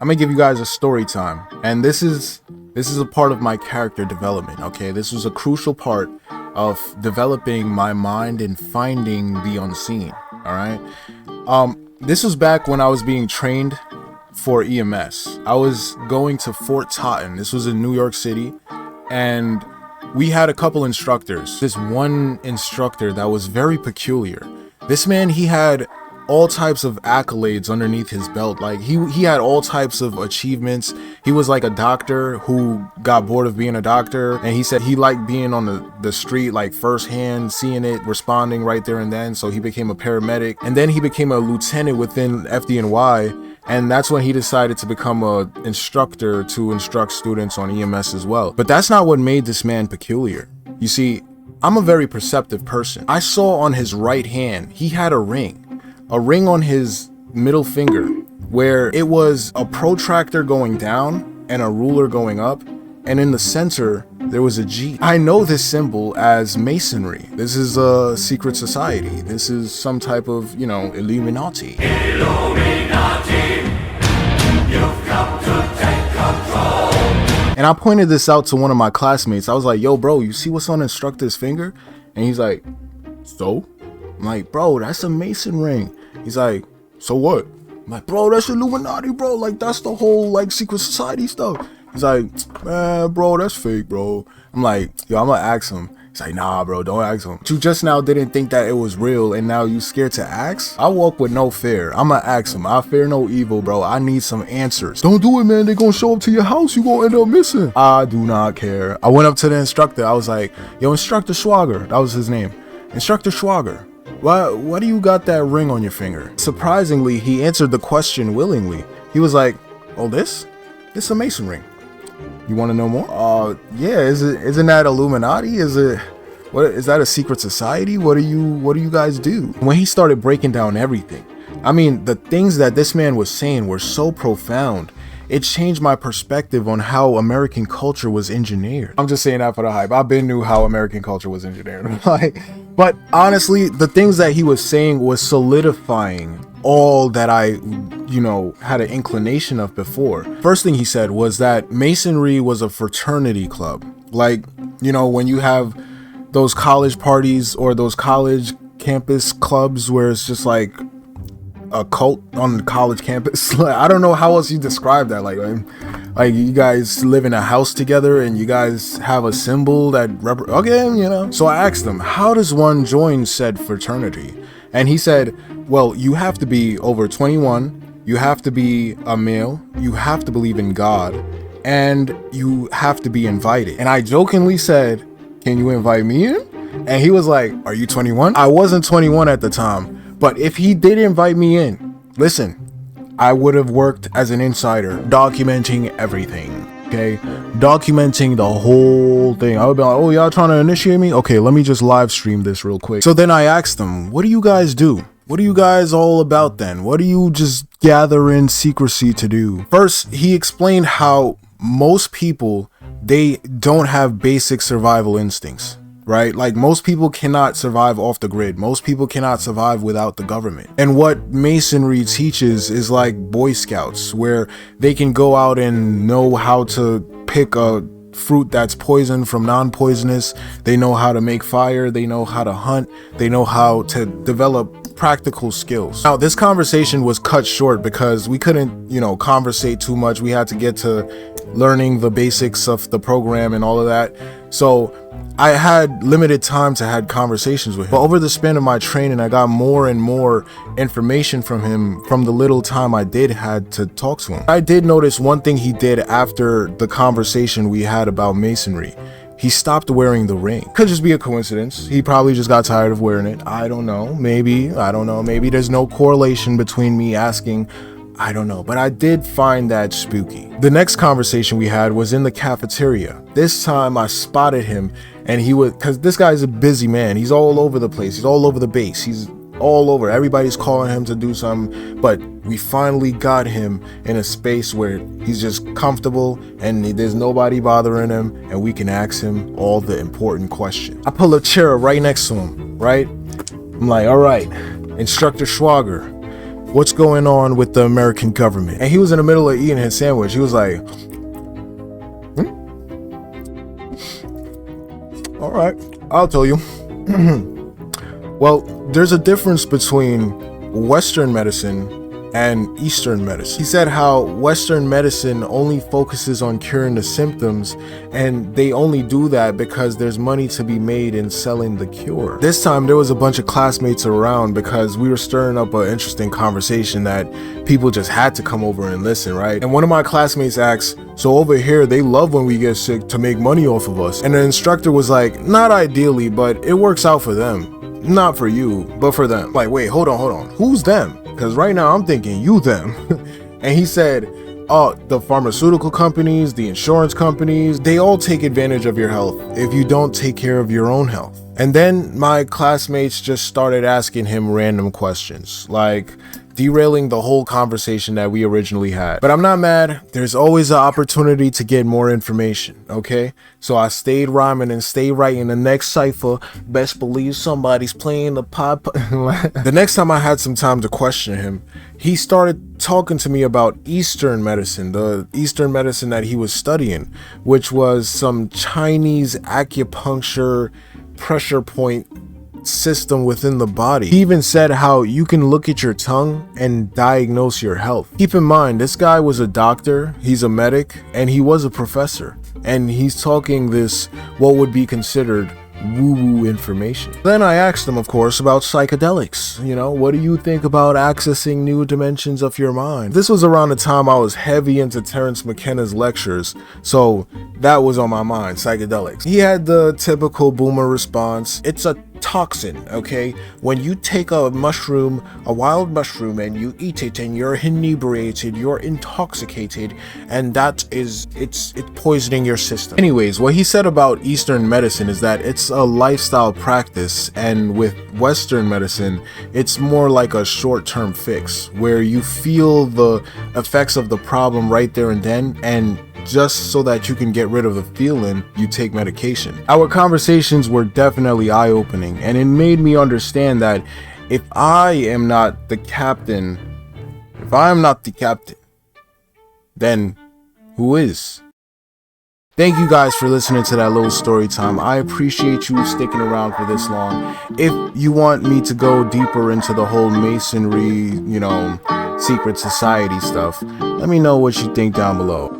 I'm gonna give you guys a story time, and this is a part of my character development. Okay, this was a crucial part of developing my mind and finding the unseen. All right, this was back when I was being trained for EMS. I was going to Fort Totten. This was in New York City, and we had a couple instructors. This one instructor that was very peculiar. This man, he had all types of accolades underneath his belt. Like he had all types of achievements. He was like a doctor who got bored of being a doctor, and he said he liked being on the street, like firsthand, seeing it, responding right there and then. So he became a paramedic, and then he became a lieutenant within FDNY. And that's when he decided to become a instructor to instruct students on EMS as well. But that's not what made this man peculiar. You see, I'm a very perceptive person. I saw on his right hand, he had a ring on his middle finger, where it was a protractor going down and a ruler going up, and in the center there was a G. I know this symbol as Masonry. This is a secret society. This is some type of, Illuminati. Illuminati, you've come to take control. And I pointed this out to one of my classmates. I was like, yo bro, you see what's on instructor's finger? And he's like, so? I'm like, bro, that's a Mason ring. He's like, so what? I'm like, bro, that's Illuminati, bro. Like, that's the whole, like, secret society stuff. He's like, man, bro, that's fake, bro. I'm like, yo, I'm gonna ask him. He's like, nah, bro, don't ask him. You just now didn't think that it was real, and now you scared to ask? I walk with no fear. I'm gonna ask him. I fear no evil, bro. I need some answers. Don't do it, man. They gonna show up to your house. You gonna end up missing. I do not care. I went up to the instructor. I was like, yo, Instructor Schwager. That was his name. Instructor Schwager. Why do you got that ring on your finger? Surprisingly, he answered the question willingly. He was like, oh, this is a Mason ring. You want to know more? Yeah, isn't that Illuminati? Is that a secret society? What do you guys do? When he started breaking down everything, I mean, the things that this man was saying were so profound. It changed my perspective on how American culture was engineered. I'm just saying that for the hype. I've been knew how American culture was engineered. But honestly, the things that he was saying was solidifying all that I, had an inclination of before. First thing he said was that Masonry was a fraternity club. Like, when you have those college parties or those college campus clubs where it's just like a cult on the college campus. I don't know how else you describe that. Like you guys live in a house together and you guys have a symbol that So I asked him, how does one join said fraternity? And he said, well, you have to be over 21, you have to be a male, you have to believe in God, and you have to be invited. And I jokingly said, can you invite me in? And he was like, are you 21? I wasn't 21 at the time. But if he did invite me in, listen, I would have worked as an insider, documenting everything, okay? Documenting the whole thing. I would be like, oh, y'all trying to initiate me? Okay, let me just live stream this real quick. So then I asked them, what do you guys do? What are you guys all about then? What do you just gather in secrecy to do? First, he explained how most people, they don't have basic survival instincts. Right? Like most people cannot survive off the grid. Most people cannot survive without the government. And what Masonry teaches is like Boy Scouts, where they can go out and know how to pick a fruit that's poison from non-poisonous. They know how to make fire. They know how to hunt. They know how to develop practical skills. Now, this conversation was cut short because we couldn't, conversate too much. We had to get to learning the basics of the program and all of that. So I had limited time to have conversations with him. But over the span of my training, I got more and more information from him from the little time I had to talk to him. I did notice one thing he did after the conversation we had about Masonry. He stopped wearing the ring. Could just be a coincidence. He probably just got tired of wearing it. I don't know. Maybe there's no correlation between me asking. I don't know, but I did find that spooky. The next conversation we had was in the cafeteria. This time I spotted him and because this guy's a busy man. He's all over the place. He's all over the base. He's all over. Everybody's calling him to do something, but we finally got him in a space where he's just comfortable and there's nobody bothering him and we can ask him all the important questions. I pull a chair right next to him, right? I'm like, all right, Instructor Schwager, what's going on with the American government? And he was in the middle of eating his sandwich. He was like, all right, I'll tell you. Well, there's a difference between Western medicine and Eastern medicine. He said how Western medicine only focuses on curing the symptoms, and they only do that because there's money to be made in selling the cure. This time there was a bunch of classmates around because we were stirring up an interesting conversation that people just had to come over and listen, right? And one of my classmates asked, so over here they love when we get sick to make money off of us? And the instructor was like, not ideally, but it works out for them. Not for you, but for them. Like, wait, hold on. Who's them? Because right now I'm thinking you them. And he said, oh, the pharmaceutical companies, the insurance companies, they all take advantage of your health if you don't take care of your own health. And then my classmates just started asking him random questions, like derailing the whole conversation that we originally had. But I'm not mad. There's always an opportunity to get more information, okay? So I stayed rhyming and stayed writing. The next cipher, best believe somebody's playing the pop. The next time I had some time to question him, he started talking to me about Eastern medicine, the Eastern medicine that he was studying, which was some Chinese acupuncture pressure point system within the body. He even said how you can look at your tongue and diagnose your health. Keep in mind, this guy was a doctor, he's a medic, and he was a professor. And he's talking this, what would be considered woo-woo information. Then I asked him, of course, about psychedelics. You know, what do you think about accessing new dimensions of your mind? This was around the time I was heavy into Terence McKenna's lectures, so that was on my mind, psychedelics. He had the typical boomer response, it's a toxin, okay? When you take a mushroom, a wild mushroom, and you eat it and you're inebriated, you're intoxicated, and that is, it's poisoning your system. Anyways, what he said about Eastern medicine is that it's a lifestyle practice, and with Western medicine, it's more like a short-term fix, where you feel the effects of the problem right there and then, and just so that you can get rid of the feeling, you take medication. Our conversations were definitely eye-opening, and it made me understand that if I am not the captain, then who is? Thank you guys for listening to that little story time. I appreciate you sticking around for this long. If you want me to go deeper into the whole masonry, secret society stuff, let me know what you think down below.